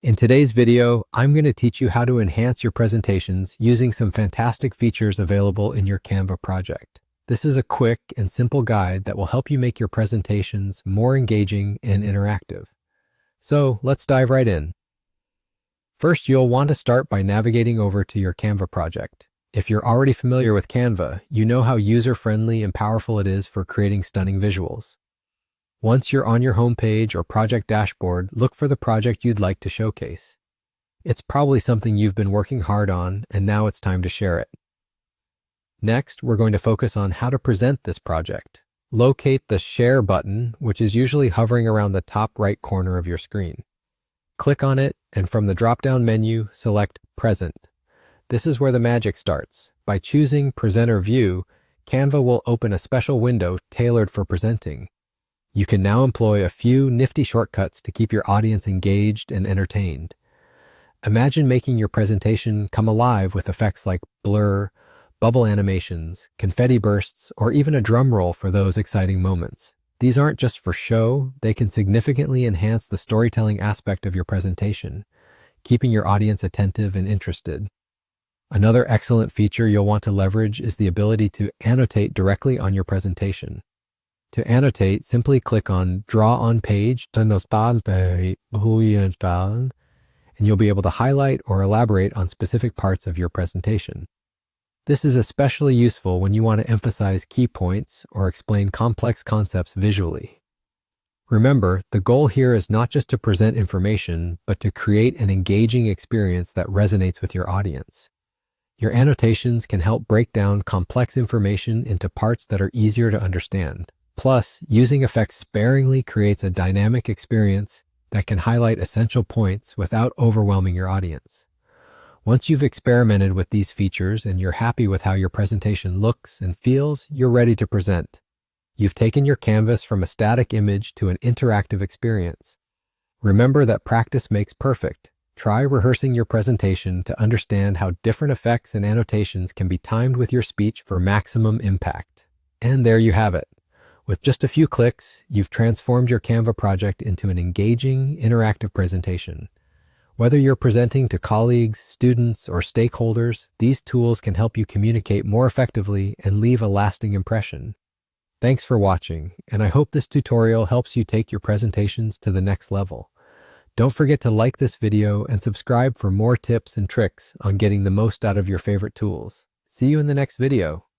In today's video, I'm going to teach you how to enhance your presentations using some fantastic features available in your Canva project. This is a quick and simple guide that will help you make your presentations more engaging and interactive. So let's dive right in. First, you'll want to start by navigating over to your Canva project. If you're already familiar with Canva, you know how user-friendly and powerful it is for creating stunning visuals. Once you're on your homepage or project dashboard, look for the project you'd like to showcase. It's probably something you've been working hard on, and now it's time to share it. Next, we're going to focus on how to present this project. Locate the Share button, which is usually hovering around the top right corner of your screen. Click on it, and from the drop-down menu, select Present. This is where the magic starts. By choosing Presenter View, Canva will open a special window tailored for presenting. You can now employ a few nifty shortcuts to keep your audience engaged and entertained. Imagine making your presentation come alive with effects like blur, bubble animations, confetti bursts, or even a drum roll for those exciting moments. These aren't just for show, they can significantly enhance the storytelling aspect of your presentation, keeping your audience attentive and interested. Another excellent feature you'll want to leverage is the ability to annotate directly on your presentation. To annotate, simply click on Draw on Page, and you'll be able to highlight or elaborate on specific parts of your presentation. This is especially useful when you want to emphasize key points or explain complex concepts visually. Remember, the goal here is not just to present information, but to create an engaging experience that resonates with your audience. Your annotations can help break down complex information into parts that are easier to understand. Plus, using effects sparingly creates a dynamic experience that can highlight essential points without overwhelming your audience. Once you've experimented with these features and you're happy with how your presentation looks and feels, you're ready to present. You've taken your canvas from a static image to an interactive experience. Remember that practice makes perfect. Try rehearsing your presentation to understand how different effects and annotations can be timed with your speech for maximum impact. And there you have it. With just a few clicks, you've transformed your Canva project into an engaging, interactive presentation. Whether you're presenting to colleagues, students, or stakeholders, these tools can help you communicate more effectively and leave a lasting impression. Thanks for watching, and I hope this tutorial helps you take your presentations to the next level. Don't forget to like this video and subscribe for more tips and tricks on getting the most out of your favorite tools. See you in the next video.